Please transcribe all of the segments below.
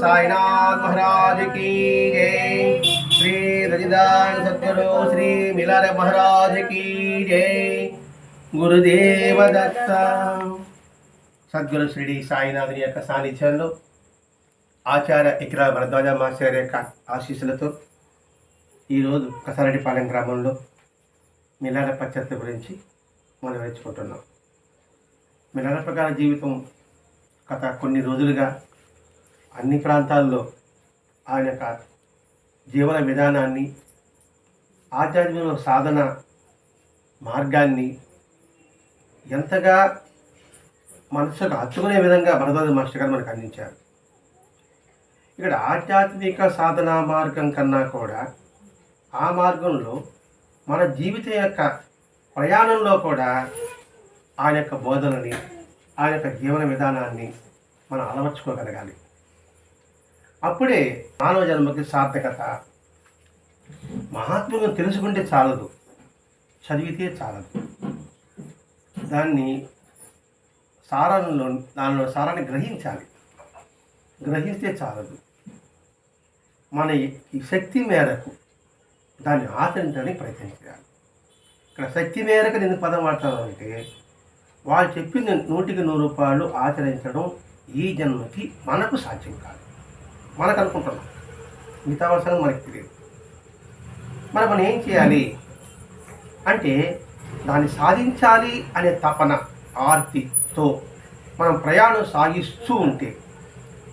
साईनाथ महाराज की जय। श्री रजिदान सद्गुरु श्री मिलार महाराज की जय। गुरुदेव दत्त। సద్గురు శ్రీ సాయినాథుని యొక్క సాన్నిధ్యంలో ఆచార్య ఇక్రా భరద్వాజ మాస్టర్ యొక్క ఆశీస్సులతో ఈరోజు కసారెడ్డిపాలెం గ్రామంలో మిలారప్ప చరిత్ర గురించి మనం నేర్చుకుంటున్నాం. మిలారప్ప గారి జీవితం గత కొన్ని రోజులుగా అన్ని ప్రాంతాల్లో ఆయన యొక్క జీవన విధానాన్ని, ఆధ్యాత్మిక సాధన మార్గాన్ని ఎంతగా మనసుకు హత్తుకునే విధంగా భరద్వాజ మాస్టర్ గారు మనకు అందించారు. ఇక్కడ ఆధ్యాత్మిక సాధనా మార్గం కన్నా కూడా ఆ మార్గంలో మన జీవితం యొక్క ప్రయాణంలో కూడా ఆయన యొక్క బోధనని, ఆయన యొక్క జీవన విధానాన్ని మనం అలవర్చుకోగలగాలి. అప్పుడే మానవ జన్మకి సార్థకత. మహాత్ములను తెలుసుకుంటే చాలదు, చదివితే చాలదు. దానిలో సారాన్ని గ్రహించాలి. గ్రహిస్తే చాలదు. మన ఈ శక్తి మేరకు దాన్ని ఆచరించడానికి ప్రయత్నం చేయాలి. ఇక్కడ శక్తి మేరకు నేను పదం వాడతాను అంటే వాళ్ళు చెప్పింది 100% ఆచరించడం ఈ జన్మకి మనకు సాధ్యం కాదు. మనకు అనుకుంటున్నాం, మిగతా వర్షాలు మనకి తెలియదు. మరి మనం ఏం చేయాలి అంటే దాన్ని సాధించాలి అనే తపన, ఆర్తితో మనం ప్రయాణం సాగిస్తూ ఉంటే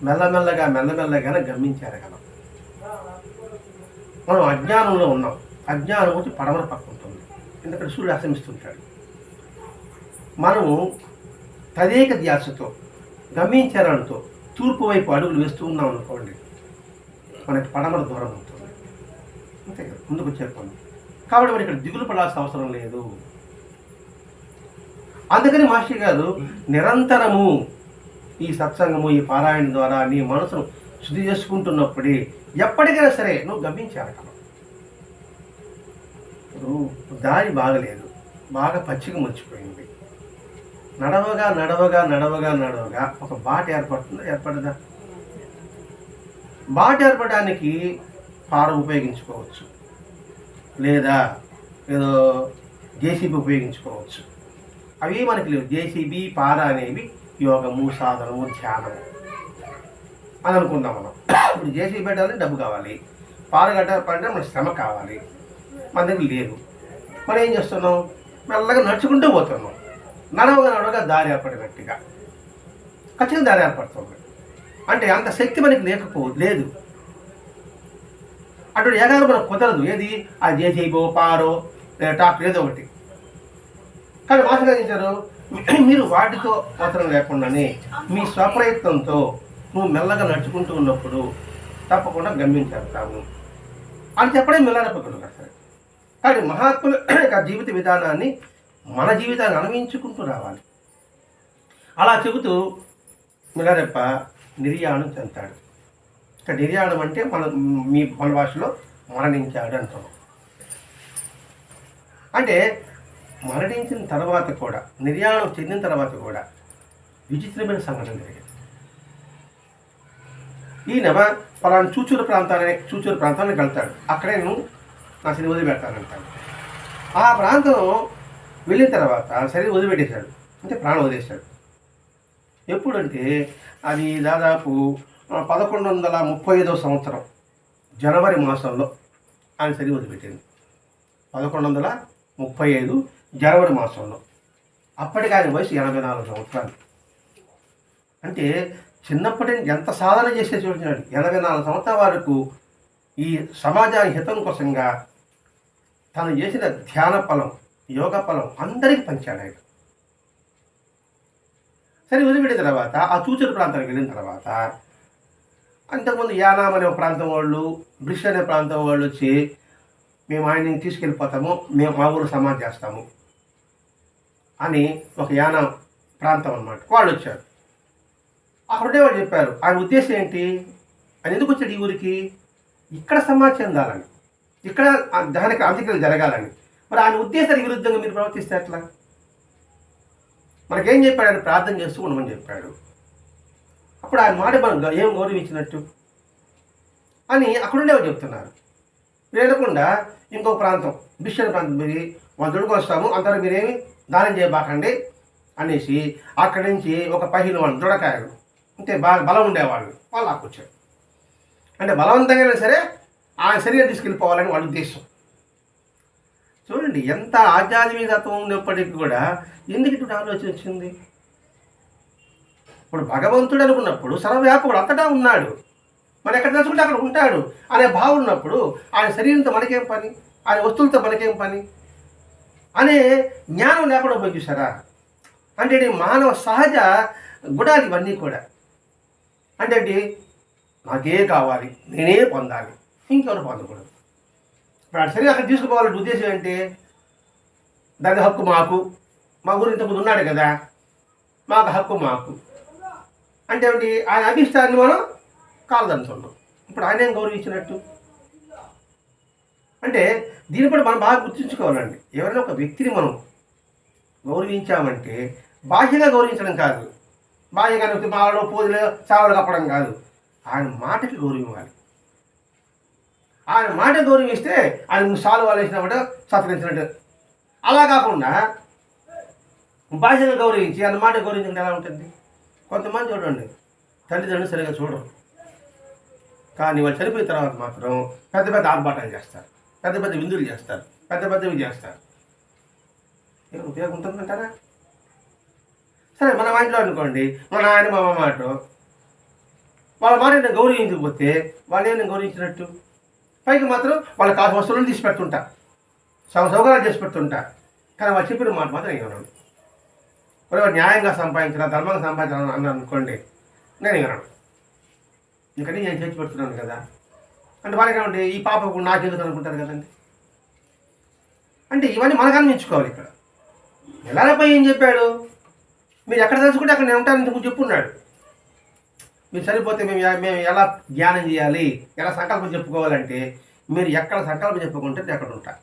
మెల్లమెల్లగానే గమనించేరగలం. మనం అజ్ఞానంలో ఉన్నాం. అజ్ఞానం వచ్చి పడమర పక్క ఉంటుంది, ఎందుకంటే సూర్యుడు అస్తమిస్తుంటాడు. మనము తదేక ధ్యాసతో గమనించడంతో తూర్పు వైపు అడుగులు వేస్తూ ఉన్నాం అనుకోండి, మనకి పడమర దూరం ఉంటుంది. అంతే కదా, ముందుకు చెప్పండి. కాబట్టి మరి ఇక్కడ దిగులు పడాల్సిన అవసరం లేదు. అందుకని మాస్టర్ గారు నిరంతరము ఈ సత్సంగము, ఈ పారాయణ ద్వారా నీ మనసును శుద్ధి చేసుకుంటున్నప్పుడే ఎప్పటికైనా సరే నువ్వు గమనించాలి. దారి బాగలేదు, బాగా పచ్చిక మర్చిపోయింది. నడవగా ఒక బాట ఏర్పడదా? బాట ఏర్పడడానికి పార ఉపయోగించుకోవచ్చు, లేదా ఏదో జేసీబీ ఉపయోగించుకోవచ్చు. అవి మనకి లేవు. జేసీబీ, పార అనేవి యోగము, సాధనము, ధ్యానము అని అనుకుందాం మనం. ఇప్పుడు జేసీబీ పెట్టాలంటే డబ్బు కావాలి, పార కట్టాలంటే మనకి శ్రమ కావాలి. మన దగ్గర లేదు. మనం ఏం చేస్తున్నాం? మెల్లగా నడుచుకుంటూ పోతున్నాం. నడవగా దారి ఏర్పడినట్టుగా ఖచ్చితంగా దారి ఏర్పడుతుంది. అంటే అంత శక్తి మనకి లేదు. అటు ఏగారు మనకు కుదరదు. ఏది ఆ జేసీబో, పారో, ట్రాక్టర్ ఏదో ఒకటి. కానీ మాస్టర్ గారు ఇచ్చారు, మీరు వాటితో అవసరం లేకుండానే మీ స్వప్రయత్నంతో నువ్వు మెల్లగా నడుచుకుంటూ ఉన్నప్పుడు తప్పకుండా గమ్యం అని చెప్పడం మిలారప్పకుడు సరే. కానీ మహాత్ముల జీవిత విధానాన్ని మన జీవితాన్ని అనుభవించుకుంటూ రావాలి. అలా చెబుతూ మిలారప్ప నిర్యాణం చెందాడు. ఇక్కడ నిర్యాణం అంటే మన భాషలో మరణించాడు అంటాం. అంటే మరణించిన తర్వాత కూడా, నిర్యాణం చెందిన తర్వాత కూడా విచిత్రమైన సంఘటన జరిగింది. ఈయన పలానా చూచూరు ప్రాంతానికి వెళ్తాడు. అక్కడే నేను నా శరీరం వదిలిపెడతానంటాడు. ఆ ప్రాంతం వెళ్ళిన తర్వాత శరీరం వదిలిపెట్టేశాడు, అంటే ప్రాణం వదిలేశాడు. ఎప్పుడంటే అది దాదాపు 1135వ సంవత్సరం జనవరి మాసంలో ఆయన శరీరం వదిలిపెట్టింది. 1135 జనవరి మాసంలో. అప్పటికి ఆయన వయసు 84 సంవత్సరాలు. అంటే చిన్నప్పటి నుంచి ఎంత సాధన చేసే చూసినాడు. 84 సంవత్సరాల వరకు ఈ సమాజానికి హితం కోసంగా తను చేసిన ధ్యాన ఫలం, యోగ ఫలం అందరికీ పంచాడు ఆయన. సరే, వదిలిపెట్టిన తర్వాత ఆ చూచూరు ప్రాంతానికి వెళ్ళిన తర్వాత అంతకుముందు యానాం అనే ప్రాంతం వాళ్ళు, బ్రిష్ అనే ప్రాంతం వాళ్ళు వచ్చి మేము ఆయన్ని తీసుకెళ్ళిపోతాము, మేము మా ఊరు సమాధి చేస్తాము అని ఒక యానా ప్రాంతం అన్నమాట. వాళ్ళు వచ్చారు. అక్కడే వాళ్ళు చెప్పారు ఆయన ఉద్దేశం ఏంటి, ఆయన ఎందుకు వచ్చాడు ఈ ఊరికి? ఇక్కడ సమాధి చెందాలని, ఇక్కడ దానికి అంత్యక్రియలు జరగాలని. మరి ఆయన ఉద్దేశానికి విరుద్ధంగా మీరు ప్రవర్తిస్తే ఎట్లా? మనకేం చెప్పాడు? ఆయన ప్రార్థన చేస్తూ ఉండమని చెప్పాడు. అప్పుడు ఆయన మాట మనం ఏం గౌరవించినట్టు? అని అక్కడుండేవారు చెప్తున్నారు. లేకుండా ఇంకొక ప్రాంతం బిష్యన్ ప్రాంతం పోయి వాళ్ళు దొడుకొస్తాము అంతవరకు మీరేమి దానం చేయబాకండి అనేసి అక్కడి నుంచి ఒక 15 వాళ్ళు దృఢకాయలు అంటే బాగా బలం ఉండేవాళ్ళు వాళ్ళు లాక్కొచ్చారు. అంటే బలవంతంగా సరే ఆ శరీరం తీసుకెళ్ళిపోవాలని వాళ్ళ ఉద్దేశం. చూడండి ఎంత ఆధ్యాత్మికత్వం ఉన్నప్పటికీ కూడా ఎందుకు ఇటు ఆలోచన వచ్చింది? ఇప్పుడు భగవంతుడు అనుకున్నప్పుడు సర్వవ్యాపకుడు అంతటా ఉన్నాడు, మనం ఎక్కడ తెలుసుకుంటే అక్కడ ఉంటాడు అనే భావం ఉన్నప్పుడు ఆయన శరీరంతో మనకేం పని, ఆయన వస్తువులతో మనకేం పని అనే జ్ఞానం లేకుండా పోయి చూసారా? అంటే మానవ సహజ గుణాలు ఇవన్నీ కూడా. అంటే నాకే కావాలి, నేనే పొందాలి, ఇంకెవరు పొందకూడదు. ఇప్పుడు ఆయన శరీరం అక్కడ తీసుకుపోవాలంటే ఉద్దేశం ఏంటి? దాని హక్కు మాకు, మా ఊరు ఇంతకుముందు ఉన్నాడు కదా, మాకు హక్కు మాకు అంటే ఏమిటి? ఆయన అభిష్టాన్ని మనం కాలదంటున్నాం. ఇప్పుడు ఆయన ఏం గౌరవించినట్టు? అంటే దీన్ని కూడా మనం బాగా గుర్తుంచుకోవాలండి. ఎవరైనా ఒక వ్యక్తిని మనం గౌరవించామంటే బాహ్యంగా గౌరవించడం కాదు, బాహ్యంగా మాలో పూజలు చావలు కప్పడం కాదు, ఆయన మాటకి గౌరవం ఇవ్వాలి. ఆయన మాట గౌరవిస్తే ఆయన సాలు వాళ్ళు వేసినప్పుడు సత్కరించినట్టు. అలా కాకుండా బాహ్యంగా గౌరవించి ఆయన మాట గౌరవించడం ఎలా ఉంటుంది? కొంతమంది చూడండి తల్లిదండ్రులు సరిగా చూడరు, కానీ వాళ్ళు చనిపోయిన తర్వాత మాత్రం పెద్ద పెద్ద ఆర్భాటాలు చేస్తారు, పెద్ద పెద్ద విందులు చేస్తారు, పెద్ద పెద్దవి చేస్తారు. ఏం ఉపయోగం ఉంటుందంటారా? సరే మన ఇంట్లో అనుకోండి, మా నాయన మా అమ్మ మాట వాళ్ళ మాట నేను గౌరవించకపోతే వాళ్ళు నేను గౌరవించినట్టు. పైకి మాత్రం వాళ్ళ కాసు వస్తువులను తీసి పెడుతుంటా, సౌకర్యాలు చేసి పెడుతుంటా, కానీ వాళ్ళు చెప్పిన మాట మాత్రం నేను వినను. న్యాయంగా సంపాదించిన ధర్మంగా సంపాదించాలని అన్నాను అనుకోండి, నేను వినను. ఇంకని నేను చేసి పెడుతున్నాను కదా అంటే వాళ్ళకి ఏమంటే ఈ పాపకు నాకెందుకు అనుకుంటారు కదండి. అంటే ఇవన్నీ మనకు అనిపించుకోవాలి. ఇక్కడ ఎలాపై ఏం చెప్పాడు? మీరు ఎక్కడ తెలుసుకుంటే అక్కడ నేను ఉంటాను ఇంతకు చెప్పున్నాడు. మీరు సరిపోతే మేము ఎలా ధ్యానం చేయాలి, ఎలా సంకల్పం చెప్పుకోవాలంటే మీరు ఎక్కడ సంకల్పం చెప్పుకుంటే నేను అక్కడ ఉంటాను.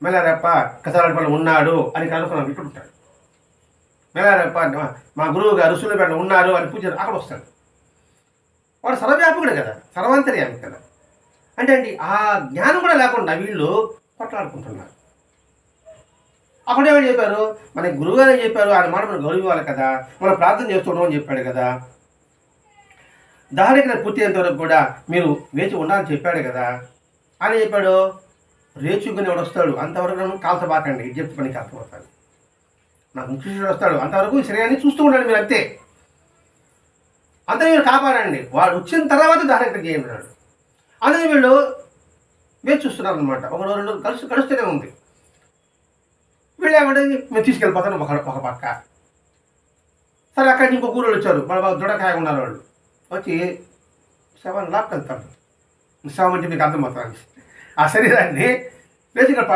మెల్లారెప్ప కసాలపల్లి ఉన్నాడు అని కనుక్కున్నాం, ఇక్కడ ఉంటాడు. మెల్లారెప్ప మా గురువు గారు రుసులపేట ఉన్నారు అని పూజ అక్కడ వస్తాడు. వాడు సర్వవ్యాపకుడే కదా, సర్వాంతర్యామి కదా. అంటే ఆ జ్ఞానం కూడా లేకుండా వీళ్ళు కొట్లాడుకుంటున్నారు. అప్పుడు ఏమని చెప్పారు? మన గురువు గారు చెప్పారు, ఆయన మాట మనం గౌరవివ్వాలి కదా, మనం ప్రార్థన చేస్తున్నాం అని చెప్పాడు కదా, దానికి పూర్తి వరకు కూడా మీరు వేచి ఉండాలని చెప్పాడు కదా అని చెప్పాడు. రేచుకుని వాడు వస్తాడు, అంతవరకు నన్ను కాల్చబాకండి, ఇది చెప్తే పనికి అర్థమవుతాడు. నాకు ముఖ్యుడు వస్తాడు, అంతవరకు శరీరాన్ని చూస్తూ ఉండండి మీరు, అంతే, అంత మీరు కాపాడండి. వాడు వచ్చిన తర్వాత దానికి చేయమన్నాడు. అందుకే వీళ్ళు వేచి చూస్తున్నారు అనమాట. ఒక రోజు 2 రోజులు గడుస్తూనే ఉంది. వీళ్ళు ఏమంటే మేము తీసుకెళ్ళిపోతాను ఒక పక్క. సరే అక్కడి నుంచి ఇంకో ఊరు వచ్చారు, వాళ్ళు దృఢకాయ ఉన్నారు. వాళ్ళు వచ్చి శవాన్ని లాక్కెళ్తారు. శవం అంటే మీకు అర్థమవుతుంది. ఆ శరీరాన్ని వేసి ఇక్కడ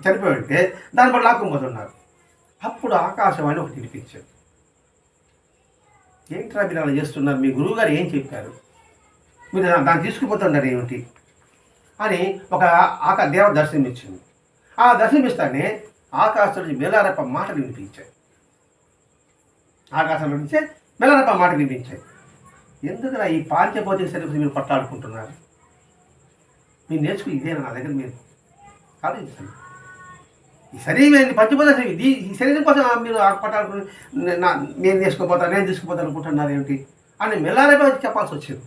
చనిపోయి ఉంటే దాన్ని బట్టి లాక్కుపోతున్నారు. అప్పుడు ఆకాశవాణి ఒకటి వినిపించాడు. ఏంట్రా మీరు అలా చేస్తున్నారు, మీ గురువుగారు ఏం చెప్పారు, మీరు దాన్ని తీసుకుపోతున్నారు ఏమిటి అని ఒక దేవ దర్శనం ఇచ్చింది. ఆ దర్శనమిస్తానే ఆకాశం నుంచి మేలారప్ప మాటలు వినిపించాయి. ఆకాశంలో నుంచే మేలారప్ప మాట వినిపించాయి. ఎందుకురా ఈ పాంచభౌతిక శరీరం మీరు పట్టాడుకుంటున్నారు? మీరు నేర్చుకుని ఇదేనా నా దగ్గర? మీరు ఆలోచించండి. ఈ శరీరం పంచభౌతిక శరీరం, ఈ శరీరం కోసం మీరు పట్టాడుకుని నేను తీసుకుపోతాను, నేను తీసుకుపోతాను అనుకుంటున్నారు ఏమిటి అని మెల్లారప్ప చెప్పాల్సి వచ్చింది.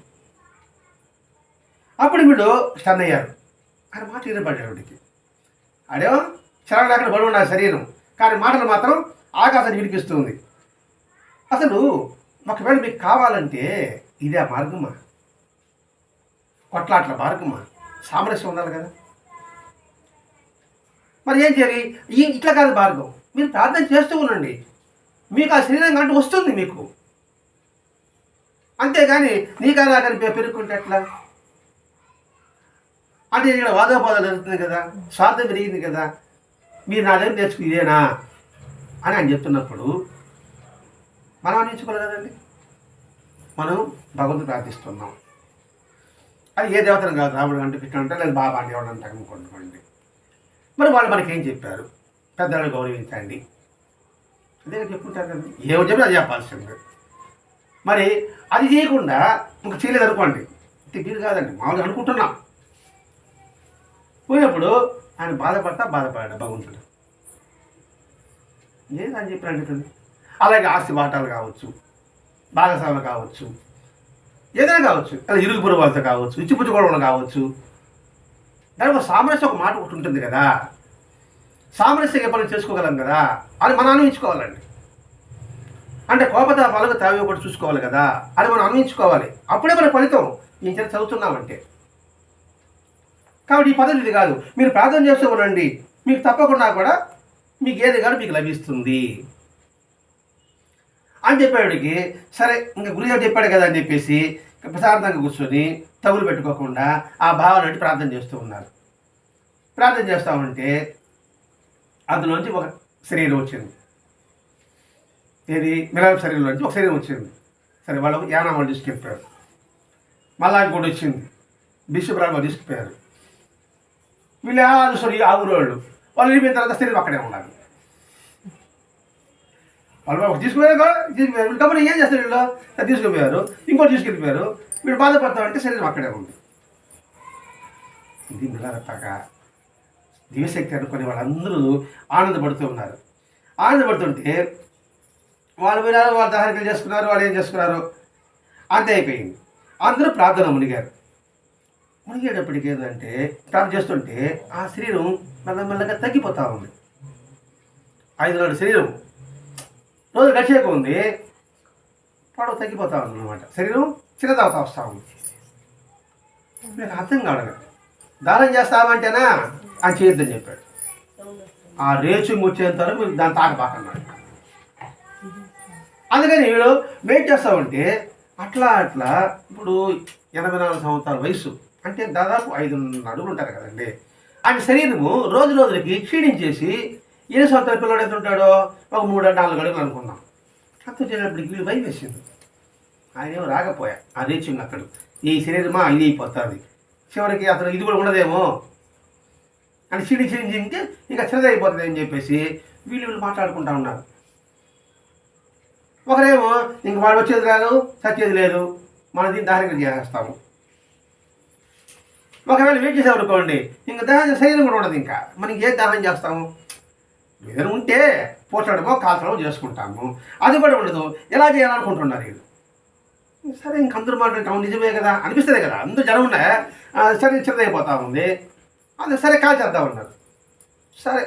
అప్పుడు వీళ్ళు స్టన్ అయ్యారు. ఆయన మాట వినపడ్డాడు. వాడికి అదేమో చెరగలేకుండా బరువు నా శరీరం, కానీ మాటలు మాత్రం ఆకాశాన్ని వినిపిస్తుంది. అసలు ఒకవేళ మీకు కావాలంటే ఇదే మార్గమా? కొట్లాట్ల మార్గమా? సామరస్యం ఉండాలి కదా. మరి ఏం చేయాలి? ఇట్లా కాదు మార్గం. మీరు ప్రార్థన చేస్తూ ఉండండి, మీకు ఆ శరీరం కంటూ వస్తుంది మీకు. అంతేగాని నీకా నాకని పెరుగుకుంటే ఎట్లా? అంటే ఇక్కడ వాదోపాదాలు జరుగుతుంది కదా, స్వార్థం పెరిగింది కదా, మీరు నా దగ్గర నేర్చుకుని ఇదేనా అని ఆయన చెప్తున్నప్పుడు మనం నేర్చుకోవాలి కదండి. మనం భగవంతుడు ప్రార్థిస్తున్నాం, అది ఏ దేవతను కాదు, రాముడు అంటే కృష్ణుడు అంటే లేదు బాబా అంటే ఎవరు అంటారు అనుకోండి. మరి వాళ్ళు మనకేం చెప్పారు? పెద్దలను గౌరవించండి, అదే చెప్పుకుంటారు కదా, ఏమో చెప్పి అది చెప్పాల్సింది. మరి అది చేయకుండా ఇంక చేయలేదు అనుకోండి, మీరు కాదండి, మామూలుగా అనుకుంటున్నాం. పోయినప్పుడు ఆయన బాధపడ్డా భగవంతుడు లేదని చెప్పి. అలాగే ఆస్తి వాటాలు కావచ్చు, భాగస్వాములు కావచ్చు, ఏదైనా కావచ్చు, అలా ఇరుగు పొరుగు వాళ్ళతో కావచ్చు, ఇచ్చిపుచ్చుకోవడం కావచ్చు. దాని ఒక సామరస్యం ఒక మాట ఒకటి ఉంటుంది కదా, సామరస్యంగా పనులు చేసుకోగలం కదా, అది మనం అన్వయించుకోవాలండి. అంటే కోపతాపాలకు తావి ఒకటి చూసుకోవాలి కదా, అది మనం అన్వయించుకోవాలి. అప్పుడే మన ఫలితం ఏం చేసి చదువుతున్నామంటే. కాబట్టి ఈ పద్ధతి ఇది కాదు. మీరు ప్రార్థన చేస్తూ ఉండండి, మీకు తప్పకుండా కూడా మీకు ఏది కాదు మీకు లభిస్తుంది అని చెప్పేవాడికి, సరే ఇంకా గురుగారు చెప్పాడు కదా అని చెప్పేసి ప్రశాంతంగా కూర్చొని తగులు పెట్టుకోకుండా ఆ భావన అంటే ప్రార్థన చేస్తూ ఉన్నారు. ప్రార్థన చేస్తూ ఉంటే అందులోంచి ఒక శరీరం వచ్చింది. ఏది మిలాప్ శరీరంలోంచి ఒక శరీరం వచ్చింది. సరే వాళ్ళు యానామాలు తీసుకెళ్ళిపోయారు. మళ్ళా ఇంకోటి వచ్చింది, బిషప్ రావు తీసుకుపోయారు. వీళ్ళు ఆ ఊరోళ్ళు వాళ్ళు వెళ్ళిపోయిన తర్వాత శరీరం అక్కడే ఉండాలి. వాళ్ళు తీసుకుపోయారు కాబట్టి ఏం చేస్తారు, వీళ్ళు తీసుకుపోయారు, ఇంకోటి తీసుకెళ్ళిపోయారు. వీళ్ళు బాధపడతామంటే శరీరం అక్కడే ఉంది. ఇది మిలారత్తాక దివ్యశక్తి అనుకుని వాళ్ళందరూ ఆనందపడుతూ ఉన్నారు. ఆనందపడుతుంటే వాళ్ళు వినారు, వాళ్ళు దహనకలు చేసుకున్నారు, వాళ్ళు ఏం చేసుకున్నారు, అంతే అయిపోయింది. అందరూ ప్రార్థన మునిగారు. మునిగేటప్పటికి ఏంటంటే ప్రార్థన చేస్తుంటే ఆ శరీరం మెల్లమెల్లగా తగ్గిపోతూ ఉంది. 5 నాడు శరీరం రోజు గడిచేక ఉంది, పొడవు తగ్గిపోతా ఉంది అనమాట. శరీరం చిన్నదవుతా వస్తూ ఉంది. మీకు అర్థం కావడం, దానం చేస్తామంటేనా అని చేయొద్దని చెప్పాడు. ఆ రేచు ముచ్చేంత వరకు మీరు దాన్ని తాకబాకన్నాడు. అందుకని వీడు వెయిట్ చేస్తూ ఉంటే అట్లా ఇప్పుడు 84 సంవత్సరాల వయసు అంటే దాదాపు 5 అడుగులు ఉంటారు కదండి. ఆయన శరీరము రోజు రోజులకి క్షీణించేసి 7 సంవత్సరాల పిల్లడు ఎంత ఉంటాడో ఒక 3-4 అడుగులు అనుకున్నాం. అంత చేసినప్పటికి వీళ్ళు భయం వేసింది. ఆయన ఏమో రాకపోయా ఆ రీచింగ్ అక్కడ, ఈ శరీరమా ఇది అయిపోతుంది, చివరికి అతను ఇది కూడా ఉండదేమో అని క్షీణించి ఇంకా చిన్నదైపోతుంది అని చెప్పేసి వీళ్ళు మాట్లాడుకుంటా ఉన్నారు. ఒకరేమో ఇంక వాడు వచ్చేది రాదు, చచ్చేది లేదు, మనం దీన్ని దహనం చేసేస్తాము. ఒకవేళ వెయిట్ చేసామనుకోండి ఇంకా దహనం శరీరం కూడా ఉండదు, ఇంకా మనకి ఏ దహనం చేస్తాము, ఏదైనా ఉంటే పోచడమో కాల్చడమో చేసుకుంటాము, అది కూడా ఉండదు. ఎలా చేయాలనుకుంటున్నారు వీళ్ళు. సరే ఇంక అందరూ మాట్లాడుతాము, నిజమే కదా అనిపిస్తుంది కదా, అందరూ జనం ఉన్నా సరే చిన్నదైపోతా ఉంది, అది సరే కాల్చేద్దామన్నారు. సరే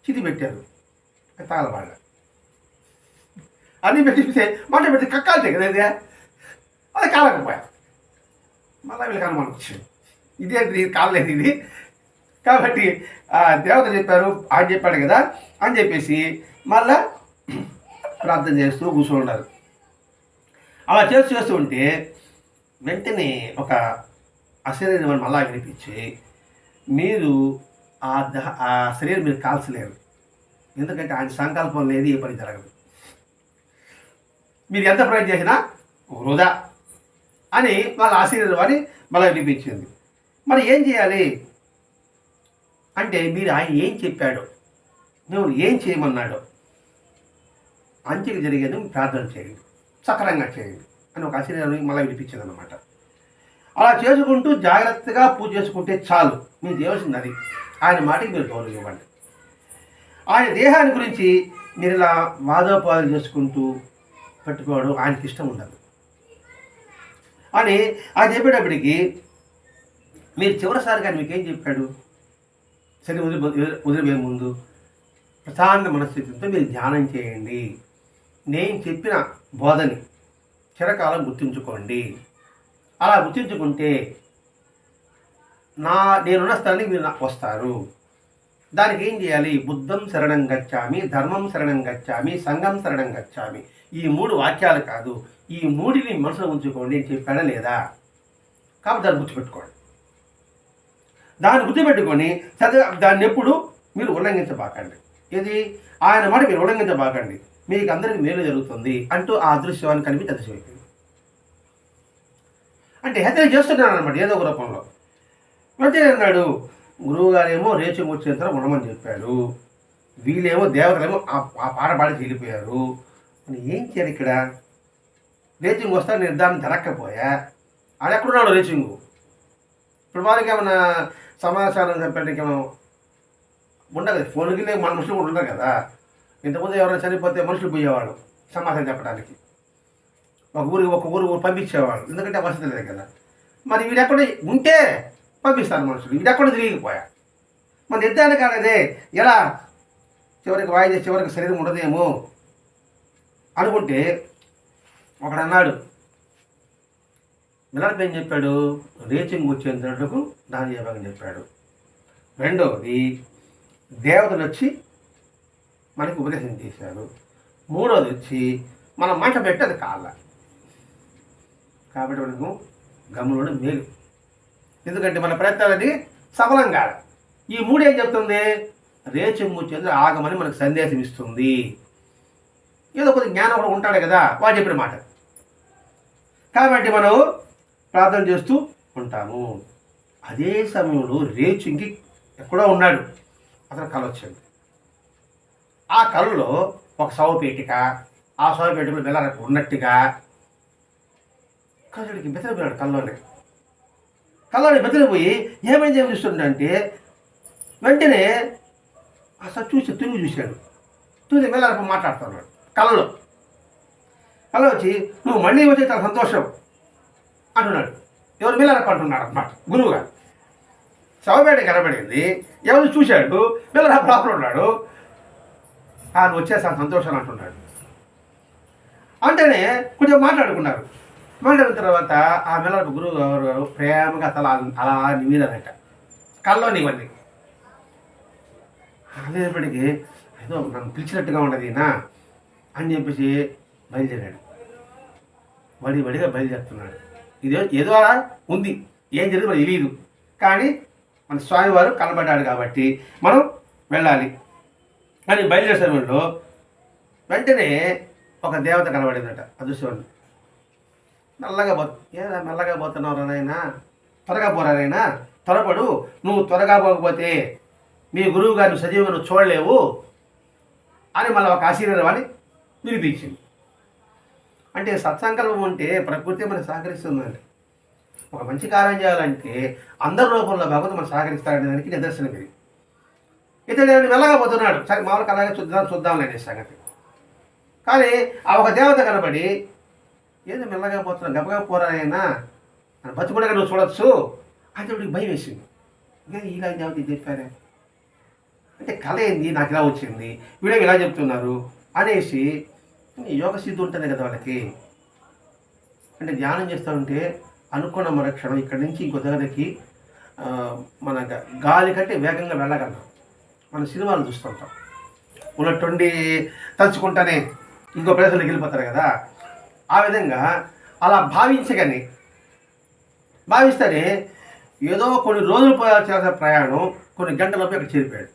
చితి పెట్టారు, తాగలబాళ్ళ అన్నీ పెట్టిస్తే మాట పెట్టి కక్కాలితే కదా ఇది, అది కాలకపోయా. మళ్ళీ వీళ్ళకి అనుమానం వచ్చింది, ఇదే కాలేదు ఇది. కాబట్టి దేవత చెప్పారు, ఆయన చెప్పాడు కదా అని చెప్పేసి మళ్ళా ప్రార్థన చేస్తూ కూర్చోన్నారు. అలా చేస్తూ ఉంటే వెంటనే ఒక అశరీరం మళ్ళా వినిపించి, మీరు ఆ శరీరం మీరు కాల్చలేరు, ఎందుకంటే ఆయన సంకల్పం లేదు, ఏ పని జరగదు, మీరు ఎంత ప్రయత్నం చేసినా వృధా అని వాళ్ళ ఆశీర్వాదం అని మళ్ళీ వినిపించింది. మరి ఏం చేయాలి అంటే, మీరు ఆయన ఏం చెప్పాడో, నువ్వు ఏం చేయమన్నాడో అంచెకి జరిగేది ప్రార్థన చేయండి, సక్రంగా చేయండి అని ఒక ఆశీర్వాదం మళ్ళీ వినిపించింది అనమాట. అలా చేసుకుంటూ జాగ్రత్తగా పూజ చేసుకుంటే చాలు, మీకు చేయవలసింది అది. ఆయన మాటకి మీరు గౌరవం ఇవ్వండి. ఆయన దేహాన్ని గురించి మీరు ఇలా వాదోపాదాలు చేసుకుంటూ పెట్టుకోవడం ఆయనకి ఇష్టం ఉండదు అని ఆయన చెప్పేటప్పటికి, మీరు చివరిసారిగా మీకేం చెప్పాడు, సరే వదిలిపోయే ముందు ప్రశాంత మనస్థితితో మీరు ధ్యానం చేయండి, నేను చెప్పిన బోధని చిరకాలం గుర్తుంచుకోండి. అలా గుర్తుంచుకుంటే నేనున్న స్థానానికి మీరు వస్తారు. దానికి ఏం చేయాలి, బుద్ధం శరణం గచ్చామి, ధర్మం శరణం గచ్చామి, సంఘం శరణం గచ్చామి, ఈ 3 వాక్యాలు కాదు, ఈ 3ని మనసులో ఉంచుకోండి అని చెప్పాడా లేదా. కాబట్టి దాన్ని గుర్తుపెట్టుకోండి. దాన్ని గుర్తుపెట్టుకొని దాన్ని ఎప్పుడు మీరు ఉల్లంఘించబాకండి. ఇది ఆయన మాట మీరు ఉల్లంఘించబాకండి, మీకు అందరికీ మేలు జరుగుతుంది అంటూ ఆ అదృశ్యాన్ని కనిపించి అదృశ్యమైపోయింది. అంటే హెచ్చరిక చేస్తున్నాను అనమాట ఏదో ఒక రూపంలో. వెంటనే అన్నాడు, గురువు గారేమో రేచు వచ్చేంత ఉండమని చెప్పాడు, వీళ్ళేమో దేవతలేమో ఆ పాట పాడి వెళ్ళిపోయారు, అని ఏం చేయాలి ఇక్కడ, రేచింగ్ వస్తా నిర్ధారణ జరగకపోయా అది ఎక్కడున్నాడు రేచింగు? ఇప్పుడు వారికి ఏమన్నా సమాచారం చెప్పడానికి ఏమో ఉండదు. ఫోన్కి మన మనుషులు కూడా ఉండరు కదా. ఇంతకుముందు ఎవరైనా చనిపోతే మనుషులు పోయేవాళ్ళు సమాచారం చెప్పడానికి, ఒక ఊరు పంపించేవాళ్ళు, ఎందుకంటే వసతి లేదు కదా. మరి వీడెక్కడ ఉంటే పంపిస్తారు మనుషులు, వీడెక్కడ తిరిగిపోయా. మన నిర్ధారణ కాలేదే ఎలా చివరికి వాయిదా, చివరికి శరీరం ఉండదేమో అనుకుంటే ఒకడన్నాడు, మిలర్ప్ ఏం చెప్పాడు? రేచింగ్ వచ్చేందుకు దాని చెప్పని చెప్పాడు. రెండవది, దేవతలు వచ్చి మనకి ఉపదేశం చేశారు. మూడోది వచ్చి మనం మంట పెట్టి అది కాళ్ళ. కాబట్టి మనకు గమ్ములోనే మేలు, ఎందుకంటే మన ప్రయత్నాలని సఫలం కాదు. ఈ మూడు ఏం చెప్తుంది? రేచింగ్ వచ్చేందుకు ఆగమని మనకు సందేశం ఇస్తుంది. ఏదో కొద్ది జ్ఞానం కూడా ఉంటాడు కదా వాడు చెప్పిన మాట. కాబట్టి మనం ప్రార్థన చేస్తూ ఉంటాము. అదే సమయంలో రేచింగ్కి ఎక్కడో ఉన్నాడు, అతను కళ వచ్చింది. ఆ కళలో ఒక శవపేటిక, ఆ శవపేటికలో వెళ్ళాలి ఉన్నట్టుగా కళ్ళకి బెదిరిపోయాడు. కళ్ళలోనే బెదిరిపోయి ఏమైంది చూస్తుండంటే వెంటనే అసలు తిరిగి చూశాడు. చూసి వెళ్ళాలి మాట్లాడుతున్నాడు కళ్ళలో వచ్చి, నువ్వు మళ్ళీ వచ్చే చాలా సంతోషం అంటున్నాడు. ఎవరు వెళ్ళారప్ప అంటున్నాడు అన్నమాట గురువుగా. శవపేట కనబడింది, ఎవరు చూశాడు, వెళ్ళరా లోపల ఉన్నాడు. నువ్వు వచ్చేసా సంతోషం అంటున్నాడు. అంటేనే కొంచెం మాట్లాడుకున్నారు. మాట్లాడిన తర్వాత ఆ మెల్లపు గురువు గారు ప్రేమగా తల అలా నిమిరారట కళ్ళలో ఇవన్నీ. అనేప్పటికీ ఏదో నన్ను పిలిచినట్టుగా ఉండదు నా అని చెప్పేసి బయలుదేరాడు. వడిగా బయలుదేరుతున్నాడు. ఏదో అలా ఉంది, ఏం జరిగింది మనకు తెలియదు. కానీ మన స్వామివారు కనబడ్డాడు కాబట్టి మనం వెళ్ళాలి అని బయలుదేరే సమయంలో వెంటనే ఒక దేవత కనబడిందట. అదృష్టం మెల్లగా పోతున్నావు నాయనా, త్వరగా పోరానైనా, త్వరపడు, నువ్వు త్వరగా పోకపోతే మీ గురువు గారిని సజీవంగా నువ్వు చూడలేవు అని మళ్ళీ ఒక ఆశీర్వాదాన్ని వినిపించింది. అంటే సత్సంకల్పం ఉంటే ప్రకృతి మనకు సహకరిస్తుందండి. ఒక మంచి కార్యం చేయాలంటే అందరి రూపంలో భగవంతుడు మనం సహకరిస్తారనే దానికి నిదర్శనం ఇది. ఇతడు మెల్లగా పోతున్నాడు. సరే మామూలుగా అలాగే చూద్దాం అనే సంగతి. కానీ ఆ ఒక దేవత కనబడి, ఏదో మెల్లగా పోతున్నాడు, గబగా పోరానైనా అని బతుకుడగా నువ్వు చూడొచ్చు అంటే వీడికి భయం వేసింది. ఇంకా ఇలా దేవత చెప్పారే అంటే కళ ఏంది, నాకు ఇలా వచ్చింది, వీడికి ఇలా చెప్తున్నారు అనేసి యోగ సిద్ధి ఉంటుంది కదా వాళ్ళకి. అంటే ధ్యానం చేస్తూ ఉంటే అనుకున్న మరక్షణం ఇక్కడి నుంచి ఇంకో దగ్గరికి మన గాలి కంటే వేగంగా వెళ్ళగలం. మన సినిమాలు చూస్తుంటాం, ఉన్నట్టుండి తలుచుకుంటానే ఇంకో ప్రదేశానికి వెళ్ళిపోతారు కదా. ఆ విధంగా అలా భావిస్తేనే ఏదో కొన్ని రోజులు చేసే ప్రయాణం కొన్ని గంటలలోపు అక్కడ చేరిపోయాడు.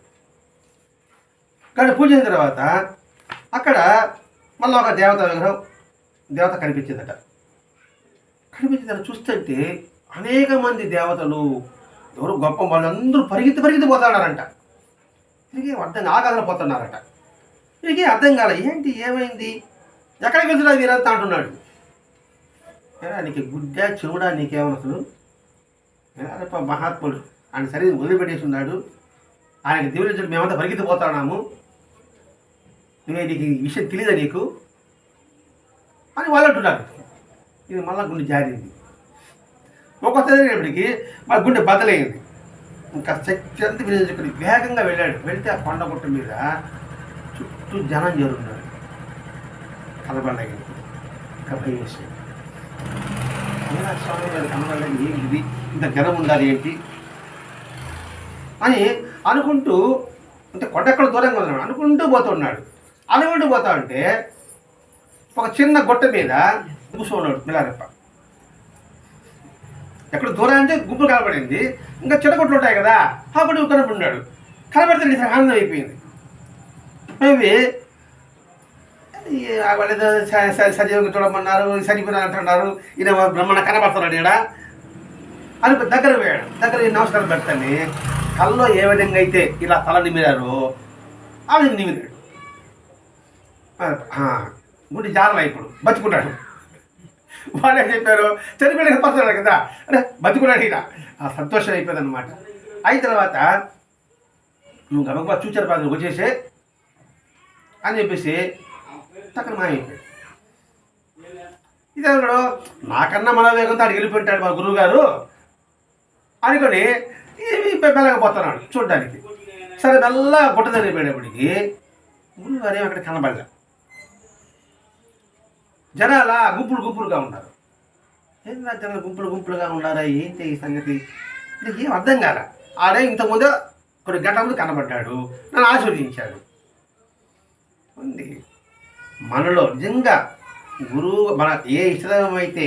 కానీ పూజ చేసిన తర్వాత అక్కడ మళ్ళీ ఒక దేవత కనిపించిందట. కనిపించిన తర్వాత చూస్తుంటే అనేక మంది దేవతలు, ఎవరు గొప్ప వాళ్ళందరూ పరిగెత్తి పోతున్నారంట. తిరిగి అర్థం ఆగాలని పోతున్నారట. తిరిగి అర్థం కాలే, ఏంటి ఏమైంది, ఎక్కడికి వెళ్తున్నా వీరంతా అంటున్నాడు. నీకు గుడ్డా చెవుడా నీకేమన్నా అసలు? మహాత్ముడు ఆయన శరీరం వదిలిపెట్టేసి ఉన్నాడు, ఆయనకి దేవుడు మేమంతా పరిగెత్తిపోతున్నాము, నువ్వే నీకు ఈ విషయం తెలియదా నీకు అని వాళ్ళు అంటున్నారు. ఇది మళ్ళీ గుండె జారింది. ఒక్కొక్కసారిప్పటికీ మా గుండె బదలైంది. ఇంకా శక్తి అంతా వినియోగించుకుని వేగంగా వెళ్ళాడు. వెళితే ఆ కొండ గుట్ట మీద చుట్టూ జనం చేరున్నారు. కనబడలేదు. ఇంకా భయం వేసింది. స్వామి గారు కనబడలేదు, ఏంటిది ఇంత జనం ఉండాలి ఏంటి అని అనుకుంటూ, అంటే కొండెక్కడ దూరంగా ఉన్నాడు అనుకుంటూ పోతున్నాడు. అనుకుంటూ పోతా ఉంటే ఒక చిన్న గుట్ట మీద కూర్చున్నాడు మిలారప్ప. ఎక్కడ దూరం అంటే గుంపు కనబడింది, ఇంకా చిన్నగుట్లు ఉంటాయి కదా, అప్పుడు కనబడినాడు. కనబడితే ఆనందం అయిపోయింది. అవి వాళ్ళేదో సజీవంగా చూడమన్నారు, చనిపోయినారు అంటున్నారు, ఈయన బ్రహ్మణ కనబడుతున్నాడు ఇక్కడ అని దగ్గర పోయాడు. దగ్గర నమస్కారం పెడతాను. కల్లో ఏ విధంగా అయితే ఇలా తల నిమిరారో ఆ విధంగా నిమిరాడు. గుండె జారలా ఇప్పుడు బతుకున్నాడు. వాళ్ళు ఏం చెప్పారు, చనిపోయిన పడుతున్నాడు కదా, అరే బతుకున్నాడు ఈయన, ఆ సంతోషం అయిపోయింది అనమాట. అయిన తర్వాత నువ్వు గబగబా చూచారు బాధ వచ్చేసే అని చెప్పేసి తక్కువ మాయమైపోయాడు. ఇదే అన్నాడు, నాకన్నా మనోవేగంతో అడిగి వెళ్ళిపోయింటాడు మా గురువు గారు అనుకొని మెల్లకపోతున్నాడు చూడడానికి. సరే మెల్ల గుట్ట జరిగిపోయేటప్పటికి గురువు గారు ఏమి అక్కడ కనబడలే. జనాల గుంపులుగా ఉన్నారు. ఏంటా జనాలు గుంపులుగా ఉన్నారా, ఏంటి ఈ సంగతి, ఇది ఏం అర్థం కాల. ఆడే ఇంతకుముందు కొన్ని గంటల ముందు కనబడ్డాడు, నన్ను ఆశీర్వదించాడు. ఉంది మనలో నిజంగా గురువు మన ఏ ఇష్టదైవం అయితే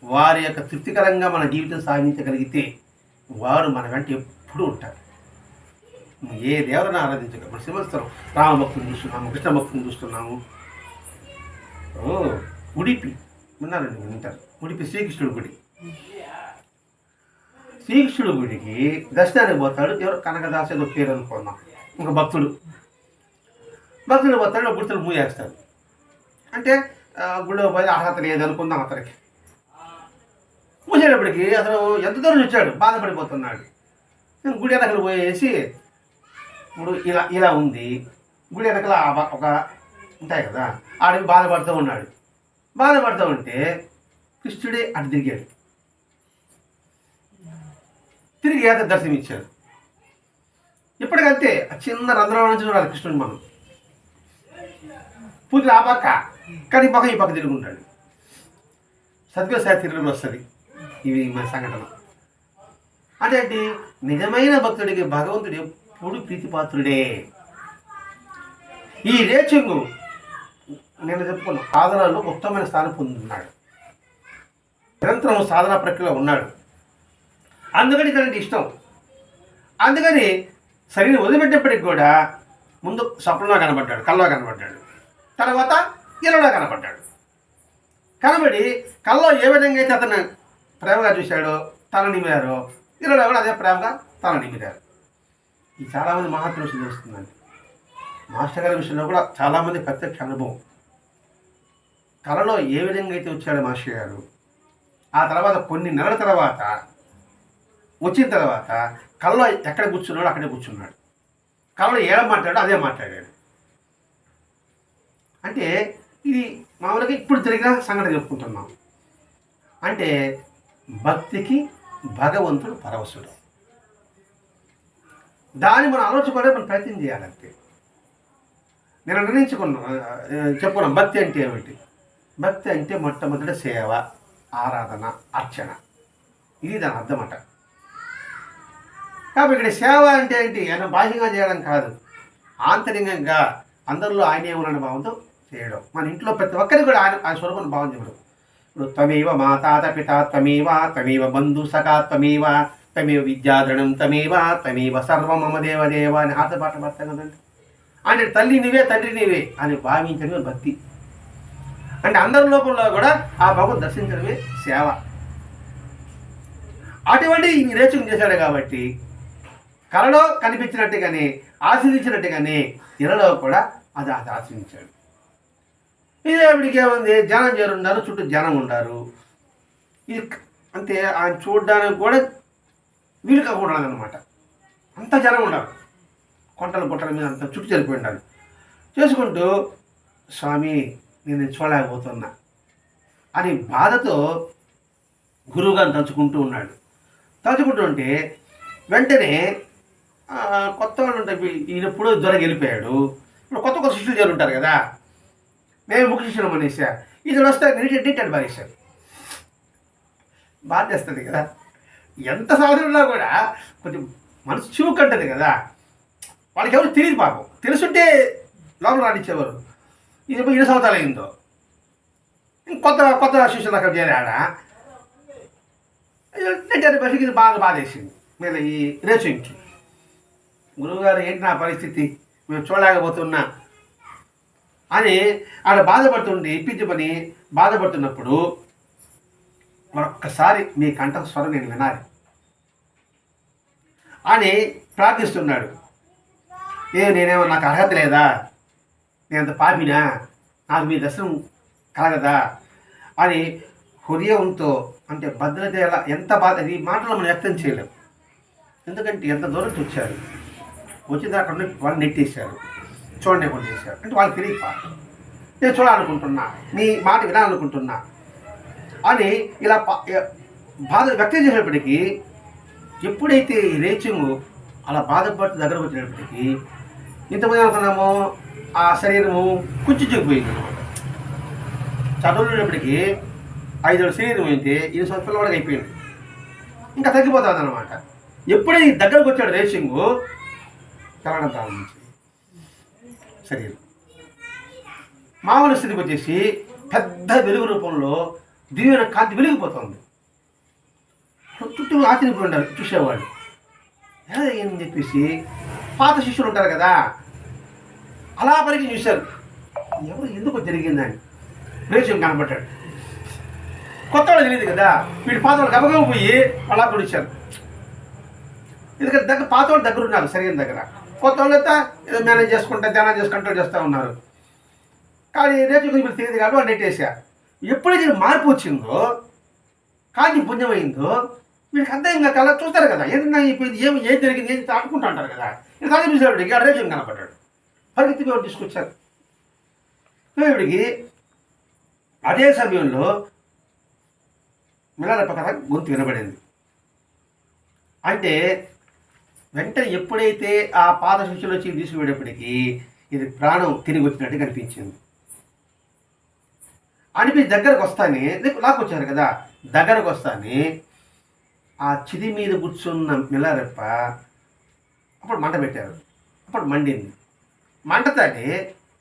వారి యొక్క తృప్తికరంగా మన జీవితం సాగించగలిగితే వారు మన వెంట ఎప్పుడూ ఉంటారు. ఏ దేవతను ఆరాధించగల మన సింహస్థలం రామభక్తుని చూస్తున్నాము, కృష్ణ భక్తుని చూస్తున్నాము. ఉడిపి విన్నారండి, వింటారు. ఉడిపి శ్రీకృష్ణుడి గుడి. శ్రీకృష్ణుడి గుడికి దర్శనానికి పోతాడు ఎవరు, కనకదాసు ఏదో పేరు అనుకున్నాం, ఇంకా భక్తుడు పోతాడు, గుర్తులు మూయేస్తాడు. అంటే గుడిలో పోయి అర్హత లేదనుకుందాం అతనికి. మూసేటప్పటికి అసలు ఎంత దూరం వచ్చాడు, బాధపడిపోతున్నాడు. గుడి వెనకలు పోయేసి ఇప్పుడు ఇలా ఉంది, గుడి వెనకల ఒక ఉంటాయి కదా, ఆడికి బాధపడుతూ ఉన్నాడు. బాధపడుతూ ఉంటే కృష్ణుడే అటు తిరిగాడు, తిరిగి అతను దర్శనం ఇచ్చాడు. ఇప్పటికంతే చిన్న రంధ్రం నుంచి చూడాలి కృష్ణుడు. మనం పూజలు ఆ పక్క, కానీ ఈ పక్క తిరుగుంటాడు. సద్గోసారి తిరుగులు వస్తుంది ఇవి మన సంఘటన. అంటే నిజమైన భక్తుడికి భగవంతుడు ఎప్పుడు ప్రీతిపాత్రుడే. ఈ రేచింగు నేను చెప్పుకున్న సాధనలో ఉత్తమమైన స్థానం పొందుతున్నాడు, నిరంతరం సాధన ప్రక్రియలో ఉన్నాడు. అందుకని ఇతనికి ఇష్టం. అందుకని శరీరం వదిలిపెట్టేప్పటికి కూడా ముందు స్వప్నంలో కనబడ్డాడు, కల్లో కనబడ్డాడు, తర్వాత ఇళ్ళలో కనబడ్డాడు. కనబడి కల్లో ఏ విధంగా అయితే అతను ప్రేమగా చూశాడో తల నిమిరారో, ఇళ్ళలో కూడా అదే ప్రేమగా తల నిమిరారు. ఇది చాలామంది మహాత్ముల విషయం తెలుస్తుందండి. మాస్టర్ గారి విషయంలో కూడా చాలామంది ప్రత్యక్ష అనుభవం. కళలో ఏ విధంగా అయితే వచ్చాడో మాస్టర్ గారు, ఆ తర్వాత కొన్ని నెలల తర్వాత వచ్చిన తర్వాత కళలో ఎక్కడ కూర్చున్నాడో అక్కడే కూర్చున్నాడు, కళలో ఏడ మాట్లాడాడో అదే మాట్లాడాడు. అంటే ఇది మామూలుగా ఇప్పుడు జరిగిన సంఘటన చెప్పుకుంటున్నాం. అంటే భక్తికి భగవంతుడు పరవశుడు. దాన్ని మనం ఆలోచించుకోవడానికి మనం ప్రయత్నం చేయాలంటే. నేను చెప్పుకున్నాం భక్తి అంటే ఏమిటి. భక్తి అంటే మొట్టమొదటి సేవ, ఆరాధన, అర్చన, ఇది దాని అర్థమట. కాబట్టి ఇక్కడ సేవ అంటే ఏంటి, ఆయన బాహ్యంగా చేయడం కాదు, ఆంతరికంగా అందరిలో ఆయనే ఉన్న భావంతో చేయడం. మన ఇంట్లో ప్రతి ఒక్కరికి కూడా ఆయన స్వరూపం భావం చేయడం. ఇప్పుడు త్వమేవ మాతాత పిత త్వమేవ బంధు సఖా త్వమేవ విద్యాధరణం త్వమేవ సర్వం మమ దేవదేవ అని ఆటపాట పడతాం కదండి. అంటే తల్లి నీవే తండ్రి నీవే అని భావించడమే భక్తి. అంటే అందరి లోపంలో కూడా ఆ భగవంతుని దర్శించడమే సేవ. అటువంటి ఈ రేచకం చేశాడు కాబట్టి కళలో కనిపించినట్టుగానే ఆశీర్వించినట్టుగానే ఇళ్ళలో కూడా అది ఆశీర్వించాడు. ఇదేపటికి ఏముంది, జనం చేరుండారు, చుట్టూ జనం ఉండారు. ఇది అంతే, ఆయన చూడడానికి కూడా వీలు కాకూడదు అనమాట. అంత జనం ఉండాలి, గుట్టల మీద అంత చుట్టూ జరిపోయి ఉండాలి. చేసుకుంటూ స్వామి నేను చూడలేకపోతున్నా అని బాధతో గురువుగారిని తలుచుకుంటూ ఉన్నాడు. తలుచుకుంటూ ఉంటే వెంటనే కొత్త వాళ్ళు ఉంటాయి, ఈయనప్పుడు జ్వరం వెళ్ళిపోయాడు. ఇప్పుడు కొత్త శిష్యులు చేరుంటారు కదా, మేము ముఖ్య శిష్యులు అనేసా, ఇది వస్తే నీటి బారేశారు. బాధ చేస్తుంది కదా, ఎంత సాధన ఉన్నా కూడా కొంచెం మనసు చివుకంటది కదా. వాళ్ళకి ఎవరు తెలియదు పాపం, తెలుసుంటే లోపల రానిచ్చేవారు. ఇది 2 సంవత్సరాలు అయిందో, కొత్త శిష్యులు అక్కడ చేరాడా నెట్టారి బస్సుకి ఇది బాధ వేసింది. మళ్ళీ ఈ రేచింగ్కి గురువుగారు ఏంటి నా పరిస్థితి, మేము చూడలేకపోతున్నా అని ఆడ బాధపడుతుంటే ఇప్పించమని బాధపడుతున్నప్పుడు మరొక్కసారి మీ కంఠ స్వరం నేను వినాలి అని ప్రార్థిస్తున్నాడు. నేనేమో నాకు అర్హత లేదా, నేను అంత పాపినా, నాకు మీ దర్శనం కలగదా అని హృదయంతో అంటే భద్రత ఎంత బాధ ఈ మాటలు మనం వ్యక్తం చేయలేం. ఎందుకంటే ఎంత దూరం వచ్చారు, వచ్చిన అక్కడ వాళ్ళు నెట్టేశారు, చూడలేకుండా చేశారు అంటే వాళ్ళకి తెలియక నేను చూడాలనుకుంటున్నా, నీ మాట వినాలనుకుంటున్నా అని ఇలా బాధ వ్యక్తం చేసేటప్పటికీ ఎప్పుడైతే ఈ రేచింగు అలా బాధపడుతూ దగ్గరకు వచ్చేటప్పటికీ ఇంతమంది అనుకున్నామో ఆ శరీరము కుంచుకుపోయింది అనమాట. చదువుకునేటప్పటికీ 5 ఏళ్ళ శరీరం అయితే 2 సంవత్సరాల వరకు అయిపోయింది, ఇంకా తగ్గిపోతుంది అనమాట. ఎప్పుడైతే దగ్గరకు వచ్చాడు రేసింగు తెలడం ప్రారంభించింది శరీరం. మామూలు స్థితికి వచ్చేసి పెద్ద వెలుగు రూపంలో దివ్యమైన కాంతి వెలిగిపోతుంది. చుట్టూ ఆశ్చర్యపోయి ఉండాలి చూసేవాళ్ళు. ఏమని చెప్పేసి పాత శిష్యులు ఉంటారు కదా, అలా పరికి చూశారు ఎవరు ఎందుకు జరిగిందని. రేషం కనబడ్డాడు. కొత్త వాళ్ళు తెలియదు కదా, వీడు పాత వాళ్ళు గబగబ పోయి అలా పిలిచారు. ఎందుకంటే పాత వాళ్ళు దగ్గర ఉన్నారు శరీరం దగ్గర, కొత్త వాళ్ళంతా ఏదో మేనేజ్ చేసుకుంటా ధ్యానం చేసుకుంటూ చేస్తూ ఉన్నారు. కానీ రేపు గురించి తెలియదు కాబట్టి వాళ్ళు నెట్టేశారు. ఎప్పుడైతే మార్పు వచ్చిందో, కాంతి పుణ్యమైందో వీళ్ళకి అర్థం కాక అలా చూస్తారు కదా, ఏదన్నా అయిపోయింది ఏం జరిగింది ఏం ఆడుకుంటూ అంటారు కదా. ఇది తల్లి చూసేవాడికి ఆ రేపు కనపడ్డాడు. పరిగెత్తి వాడు తీసుకొచ్చారు. వీడికి అదే సమయంలో మిలారప్ప కథ గొంతు వినబడింది. అంటే వెంటనే ఎప్పుడైతే ఆ పాత శిష్యులు వచ్చి తీసుకుపోయేటప్పటికీ ఇది ప్రాణం తిరిగి వచ్చినట్టు కనిపించింది. అనిపించి దగ్గరకు వస్తానే లాక్కొచ్చారు కదా, దగ్గరకు వస్తానే ఆ చిది మీద కూర్చున్న మిలారప్ప అప్పుడు మంట పెట్టారు. అప్పుడు మండింది. మంటతానే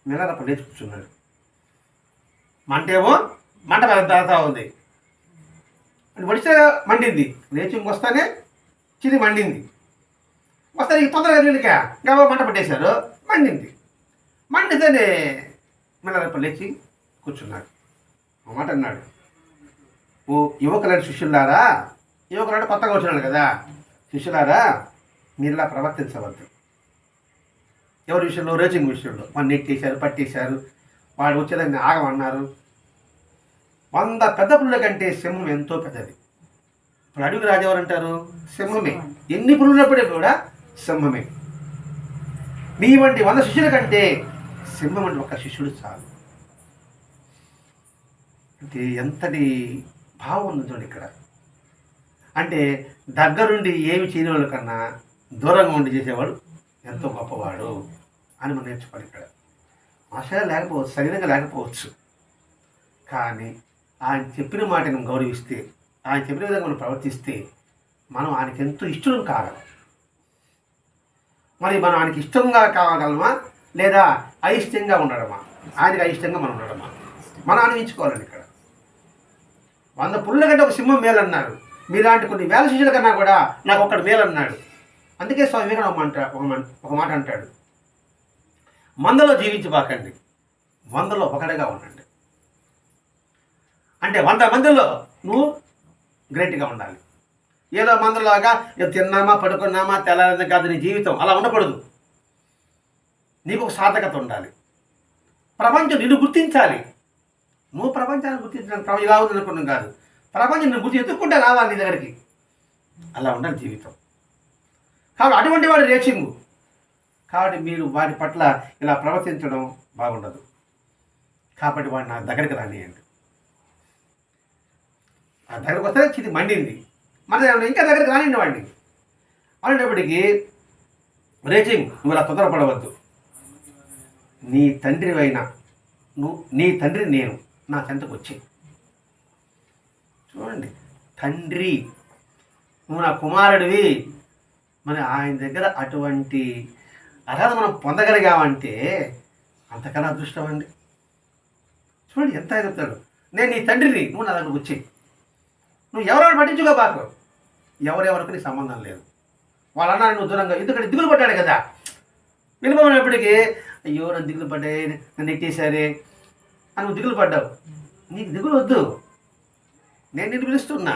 మిలారప్ప లేచి కూర్చున్నాడు. మంట పెడతా ఉంది. వడిస్తే మండింది. లేచి వస్తానే చిది మండింది. వస్తానే తొందరగా నీళ్ళక గబా మంట పెట్టేశారు. మండింది. మండితేనే మిలారప్ప లేచి కూర్చున్నాడు. ఒక మాట అన్నాడు, ఓ యువకులని శిష్యులారా, యువకులంటే కొత్తగా వచ్చినాడు కదా, శిష్యులారా మీరు ఇలా ప్రవర్తించవద్దు. ఎవరి విషయంలో? రేచింగ్ విషయంలో. వాడిని నెట్టేశారు, పట్టేశారు, వాడు వచ్చేదాన్ని ఆగమన్నారు. 100 పెద్ద పులుల కంటే సింహం ఎంతో పెద్దది. ఇప్పుడు అడుగు రాజెవరు అంటారు? సింహమే. ఎన్ని పులున్నప్పటికీ కూడా సింహమే. మీ వంటి 100 శిష్యుల కంటే సింహం అంటే ఒక శిష్యుడు చాలు. అంటే ఎంతటి భావం ఉంది చూడండి ఇక్కడ. అంటే దగ్గరుండి ఏమి చేయని వాళ్ళ కన్నా దూరంగా ఉండి చేసేవాడు ఎంతో గొప్పవాడు అని మనం నేర్చుకోవాలి. ఇక్కడ ఆశగా లేకపోవచ్చు, శరీరంగా లేకపోవచ్చు, కానీ ఆయన చెప్పిన మాటను గౌరవిస్తే, ఆయన చెప్పిన విధంగా మనం ప్రవర్తిస్తే మనం ఆయనకి ఎంతో ఇష్టం కాగలం. మరి మనం ఆయనకి ఇష్టంగా కాగలమా లేదా అయిష్టంగా ఉండడమా? ఆయనకి అయిష్టంగా మనం ఉండడమా? మనం అనిపించుకోవాలండి. ఇక్కడ 100 పుల్ల కంటే ఒక సింహం మేలు అన్నారు. మీలాంటి కొన్ని వేల శిష్యుల కన్నా కూడా నాకు ఒక్కడు మేలు అన్నాడు. అందుకే స్వామి వివేకానంద ఒక మాట అంటాడు, మందలో జీవించబాకండి, 100లో ఒకటిగా ఉండండి. అంటే 100 మందిలో నువ్వు గ్రేట్గా ఉండాలి. ఏదో మందలాగా తిన్నామా పడుకున్నామా తెల్లారింది కాదు నీ జీవితం. అలా ఉండకూడదు. నీకు ఒక సార్థకత ఉండాలి. ప్రపంచం నిన్ను గుర్తించాలి. నువ్వు ప్రపంచాన్ని గుర్తించడానికి ఇలా ఉంది అనుకున్నాం కాదు, ప్రపంచం నిన్ను గుర్తి ఎత్తుక్కుంటే రావాలి నీ దగ్గరికి. అలా ఉండాలి జీవితం. కాబట్టి అటువంటి వాడి రేచింగు. కాబట్టి మీరు వాడి పట్ల ఇలా ప్రవర్తించడం బాగుండదు. కాబట్టి వాడు నా దగ్గరికి రానియండి. ఆ దగ్గరకు వస్తే చిది మండింది, మన ఇంకా దగ్గరికి రానియండి వాడిని. అనేటప్పటికీ రేచింగ్ నువ్వు ఇలా తొందరపడవద్దు. నీ తండ్రివైనా నీ తండ్రి నేను నా చెంతకు వచ్చి చూడండి, తండ్రి నువ్వు నా కుమారుడివి. మరి ఆయన దగ్గర అటువంటి అర్హత మనం పొందగలిగామంటే అంతకన్నా అదృష్టం అండి. చూడండి ఎంత చెప్తాడు, నేను నీ తండ్రిని, నువ్వు నా దగ్గరకు వచ్చి. నువ్వు ఎవరెవరు పట్టించుకో బాకు, ఎవరెవరికి నీ సంబంధం లేదు. వాళ్ళన్నా నువ్వు దూరంగా, ఎందుకంటే దిగులు పడ్డాడు కదా. వెళ్ళిపోయినప్పటికీ అయ్యో నన్ను దిగులు పడ్డాయి, నన్ను ఎట్టేశారే అని నువ్వు దిగులు పడ్డావు. నీకు దిగులు వద్దు, నేను నిన్ను పిలుస్తున్నా,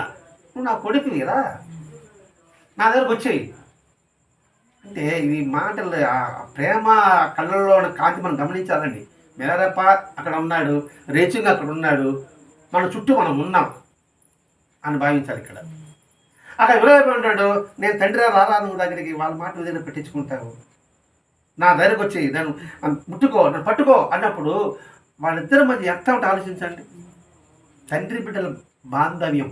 నువ్వు నా కొడుకువి కదా, నా దగ్గరకు వచ్చేయి అంటే. ఇది మాటలు ప్రేమ కళ్ళల్లో కాంతి మనం గమనించాలండి. మిలారప్ప అక్కడ ఉన్నాడు, రేచింగ్ అక్కడ ఉన్నాడు, మన చుట్టూ మనం ఉన్నాం. అని భావించాలి ఇక్కడ. అక్కడ విలువ ఉంటాడు, నేను తండ్రి రారా నువ్వు దగ్గరికి, వాళ్ళ మాట విధంగా పెట్టించుకుంటావు, నా దగ్గరకు వచ్చి నన్ను ముట్టుకో, నన్ను పట్టుకో అన్నప్పుడు వాళ్ళిద్దరి మధ్య ఎట్లా ఉంటే ఆలోచించండి. తండ్రి బిడ్డల బాంధవ్యం,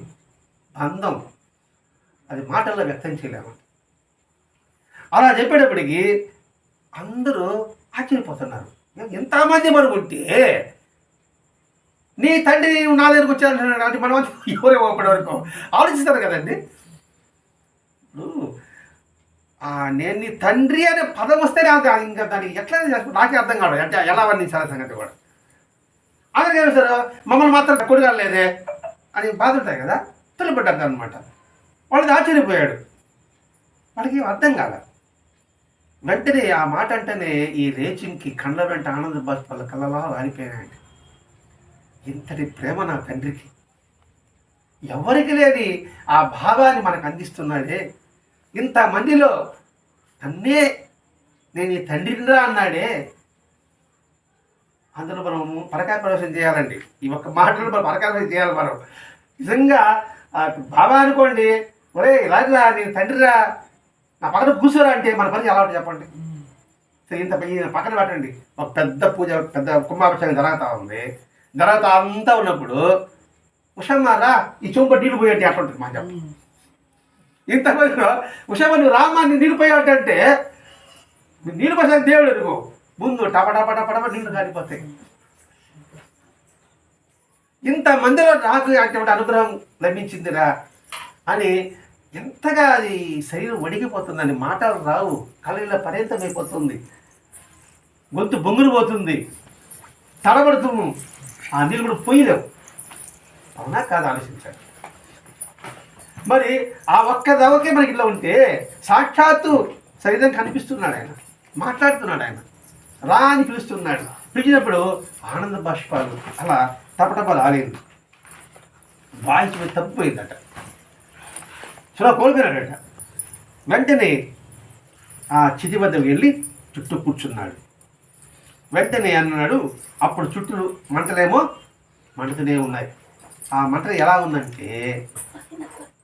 బంధం అది మాటల్లో వ్యక్తం చేయలేము. అలా చెప్పేటప్పటికి అందరూ ఆశ్చర్యపోతున్నారు. ఎంతమంది మనం ఉంటే నీ తండ్రి నా దగ్గరకు వచ్చాడంటున్నాడు అంటే మనం ఎవరేమో అప్పటి వరకు ఆలోచిస్తారు కదండి. ఇప్పుడు నేను నీ తండ్రి అనే పదం వస్తేనే ఇంకా దానికి ఎట్లా నాకే అర్థం కాదు, అంటే ఎలా వర్ణించాలి సంగతి కూడా. అందరికీ ఏమి సార్ మమ్మల్ని మాత్రం కొడుగా లేదే అని బాధ ఉంటాయి కదా, తొలిపడ్డారు అనమాట. వాళ్ళది ఆశ్చర్యపోయాడు, వాళ్ళకి అర్థం కాల. వెంటనే ఆ మాట అంటేనే ఈ రేచింగ్కి కళ్ళ వెంట ఆనంద బాష్పాల కళ్ళలా వారిపోయాయండి. ఇంతటి ప్రేమ నా తండ్రికి, ఎవరికి లేని ఆ భావాన్ని మనకు అందిస్తున్నాడే, ఇంతమందిలో అన్నే నేను ఈ తండ్రినిరా అన్నాడే. అందులో మనం పరకాయ ప్రవేశం చేయాలండి. ఈ ఒక్క మాటలో మనం పరకాయ ప్రవేశం చేయాలి. మనం నిజంగా బాబా అనుకోండి, ఒరే ఇలాగా నేను తండ్రిరా నా పక్కన కూర్చోరా అంటే మన పని ఎలా ఉంటుంది చెప్పండి. సరే ఇంత పక్కన పెట్టండి, ఒక పెద్ద పూజ, పెద్ద కుంభాభిషేకం జరుగుతూ ఉంది. జరుగుతూ అంతా ఉన్నప్పుడు ఉషమ్మారా ఈ చెంప నీళ్ళు పోయేటి అట్లా ఉంటుంది మా చెప్ప. ఇంతమందిలో ఉషమ్మ నువ్వు రామ్మా నీ నీళ్ళు పోయాలంటే నీళ్ళు పోసాను దేవుడు నువ్వు ముందు టపటపటపటప నీళ్ళు కారిపోతాయి. ఇంతమందిలో నాకు అటువంటి అనుగ్రహం లభించిందిరా అని ఎంతగా అది శరీరం వడికిపోతుందని, మాటలు రావు, కళ్ళ పర్యంతమైపోతుంది, గొంతు బొంగులు పోతుంది, తడబడుతుంది, ఆ నీళ్ళు కూడా పోయలేవు. అవునా కాదు ఆలోచించాడు. మరి ఆ ఒక్క దవకే మనకి ఇట్లా ఉంటే సాక్షాత్తు శరీరం కనిపిస్తున్నాడు, ఆయన మాట్లాడుతున్నాడు, ఆయన రా అని పిలుస్తున్నాడు. పిలిచినప్పుడు ఆనంద బాష్పాలు అలా టపటపాలు ఆలేదు, వాయిస్ తప్పిపోయిందట, చాలా కోల్పోయినాడట. వెంటనే ఆ చితి వద్దకు వెళ్ళి చుట్టూ కూర్చున్నాడు. వెంటనే అన్నాడు, అప్పుడు చుట్టూ మంటలేమో మంటతూనే ఉన్నాయి. ఆ మంట ఎలా ఉందంటే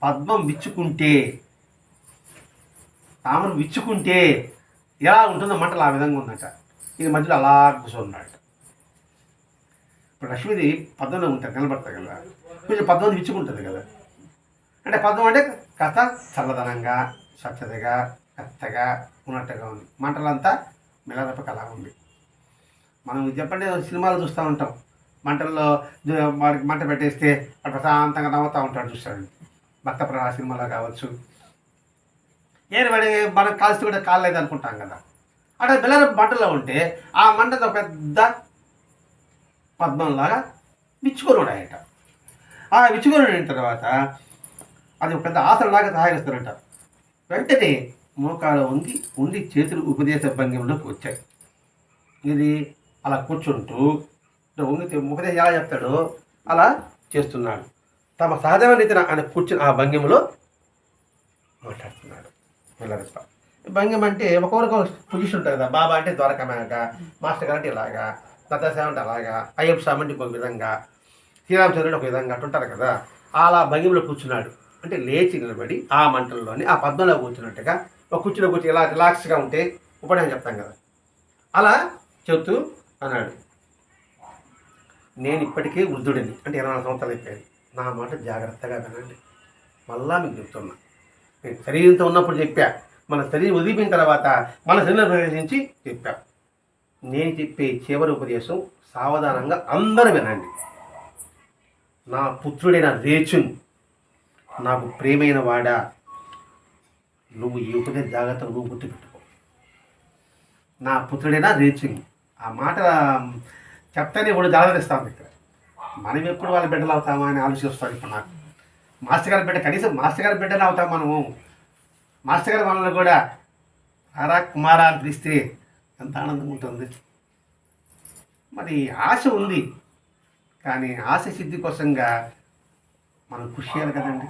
పద్మం విచ్చుకుంటే, తామను విచ్చుకుంటే ఎలా ఉంటుందో మంటలు ఆ విధంగా ఉందట. ఇది మధ్యలో అలా కూర్చున్నాడు. ఇప్పుడు లక్ష్మీది పద్మంలో ఉంటుంది, నిలబడతాయి కదా, కొంచెం పద్మం విచ్చుకుంటుంది కదా. అంటే పద్మం అంటే కాస్త చల్లదనంగా, స్వచ్ఛతగా, మెత్తగా ఉన్నట్టుగా ఉంది. మంటలంతా మెల్లరపక అలా ఉంది. మనం చెప్పండి సినిమాలు చూస్తూ ఉంటాం, మంటల్లో వాడికి మంట పెట్టేస్తే అటు ప్రశాంతంగా నవ్వుతూ ఉంటాడు, చూస్తాడు. భక్త ప్రహ్లాద సినిమాలో కావచ్చు, ఏది వాడి మనం కాల్చి కూడా కాలేదు అనుకుంటాం కదా. అక్కడ బెల్లరపు మంటలో ఉంటే ఆ మంటతో పెద్ద పద్మంలాగా విచ్చుకొని ఆయట. ఆ విచ్చుకొని అయిన తర్వాత అది ఒక పెద్ద ఆసనలాగా తయారిస్తారంట. వెంటనే మోకాలు ఉండి చేతులు ఉపదేశ భంగిమలోకి వచ్చాయి. ఇది అలా కూర్చుంటూ వంగితే ఉపదేశం ఎలా చెప్తాడో అలా చేస్తున్నాడు. తమ సహజమైన రీతిన ఆయన కూర్చుని ఆ భంగిమలో మాట్లాడుతున్నాడు. వెళ్ళరప్ప భంగిమ అంటే ఒక్కొక్క పొజిషన్ ఉంటుంది కదా. బాబా అంటే ద్వారకమాగా, మాస్టర్ గారు అంటే ఇలాగా, దత్తాసేవ అంటే అలాగా, అయ్యప్ప స్వామి అంటే ఒక విధంగా, శ్రీరామచంద్రుడు ఒక విధంగా అంటుంటారు కదా. అలా భంగిమలో కూర్చున్నాడు. అంటే లేచి నిలబడి ఆ మంటల్లోని ఆ పద్మంలో కూర్చున్నట్టుగా, ఒక కుర్చీలో కూర్చొని ఇలా రిలాక్స్గా ఉంటే ఉపదేశం చెప్తాం కదా, అలా చెప్తూ అన్నాడు, నేను ఇప్పటికే వృద్ధుడిని, అంటే 24 సంవత్సరాలు అయిపోయాయి, నా మాట జాగ్రత్తగా వినండి. మళ్ళా మీకు చెప్తున్నా, నేను శరీరంతో ఉన్నప్పుడు చెప్పా, మన శరీరం వదిలిపోయిన తర్వాత మన శరీరం ప్రవేశించి చెప్పా. నేను చెప్పే చివరి ఉపదేశం సావధానంగా అందరూ వినండి. నా పుత్రుడైన రేచున్, నాకు ప్రేమైన వాడా, నువ్వు ఈ ఉపదేశ జాగ్రత్తగా నువ్వు గుర్తుపెట్టుకో. నా పుత్రుడైనా రేచున్, ఆ మాట చెప్తానే ఇప్పుడు జాగ్రత్తిస్తాను. ఇక్కడ మనం ఎప్పుడు వాళ్ళ బిడ్డలు అవుతామా అని ఆలోచిస్తాను. ఇప్పుడు నాకు మాస్టర్ గారి బిడ్డ, కనీసం మాస్టర్ గారి బిడ్డనే అవుతాం మనము. మాస్టర్ గారి మనల్ని కూడా ఆరా కుమారా అని పిలిస్తే ఎంత ఆనందంగా ఉంటుంది. మరి ఆశ ఉంది, కానీ ఆశ సిద్ధి కోసంగా మనం కృషి చేయాలి కదండి.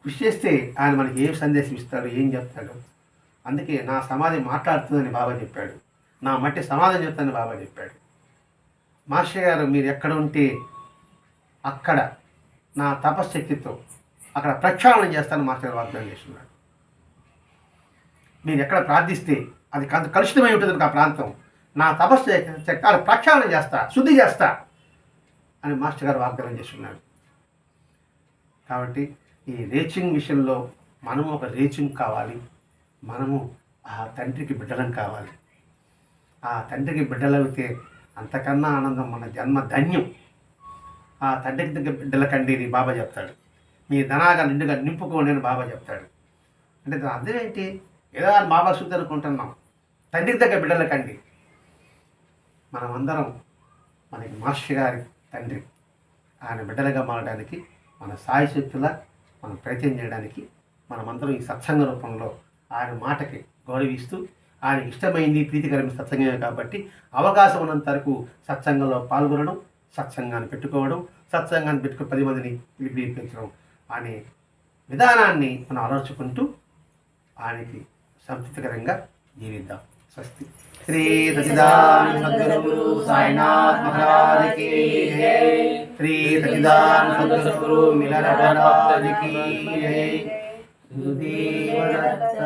కృషి చేస్తే ఆయన మనకి ఏం సందేశం ఇస్తాడు, ఏం చెప్తాడు. అందుకే నా సమాధి మాట్లాడుతుందని బాబా చెప్పాడు, నా మట్టి సమాధానం చెప్తానని బాబా చెప్పాడు. మాస్టర్ గారు మీరు ఎక్కడ ఉంటే అక్కడ నా తపశ్శక్తితో అక్కడ ప్రక్షాళన చేస్తాను మాస్టర్ వాగ్దానం చేస్తున్నాడు. మీరు ఎక్కడ ప్రార్థిస్తే అది కలుషితమై ఉంటుంది ఆ ప్రాంతం, నా తపస్సు చట్టాలు ప్రక్షాళన చేస్తా, శుద్ధి చేస్తా అని మాస్టర్ గారు వాగ్దానం చేస్తున్నాడు. కాబట్టి ఈ రీచింగ్ విషయంలో మనము ఒక రీచింగ్ కావాలి. మనము ఆ తండ్రికి బిడ్డలం కావాలి. ఆ తండ్రికి బిడ్డలైతే అంతకన్నా ఆనందం, మన జన్మ ధన్యం. ఆ తండ్రికి దగ్గర బిడ్డలకండి అని బాబా చెప్తాడు. మీ ధనాగా నిండుగా నింపుకోండి అని బాబా చెప్తాడు. అంటే దాని అర్థం ఏంటి? ఏదో బాబా శుద్ధి అనుకుంటున్నాం. తండ్రికి దగ్గర బిడ్డలకండి. మనమందరం మనకి మాస్టర్ గారి తండ్రి, ఆయన బిడ్డలుగా మారడానికి మన సాయశక్తులా మనం ప్రయత్నం చేయడానికి మనమందరం ఈ సత్సంగ రూపంలో ఆయన మాటకి గౌరవిస్తూ, ఆయనకి ఇష్టమైంది ప్రీతికరమైన సత్సంగమే కాబట్టి అవకాశం ఉన్నంత వరకు సత్సంగంలో పాల్గొనడం, సత్సంగాన్ని పెట్టుకోవడం, సత్సంగాన్ని పెట్టుకుని 10 మందిని పిలిపించడం అనే విధానాన్ని మనం అలవర్చుకుంటూ ఆయనకి సంతృప్తికరంగా జీవిద్దాం. స్వస్తి. శ్రీ సచ్చిదానంద సద్గురు సాయినాథ్ మహారాజ్ की जय. శ్రీ సచ్చిదానంద సద్గురు మిలన మహారాజ్ की जय. గురుదేవ దత్త.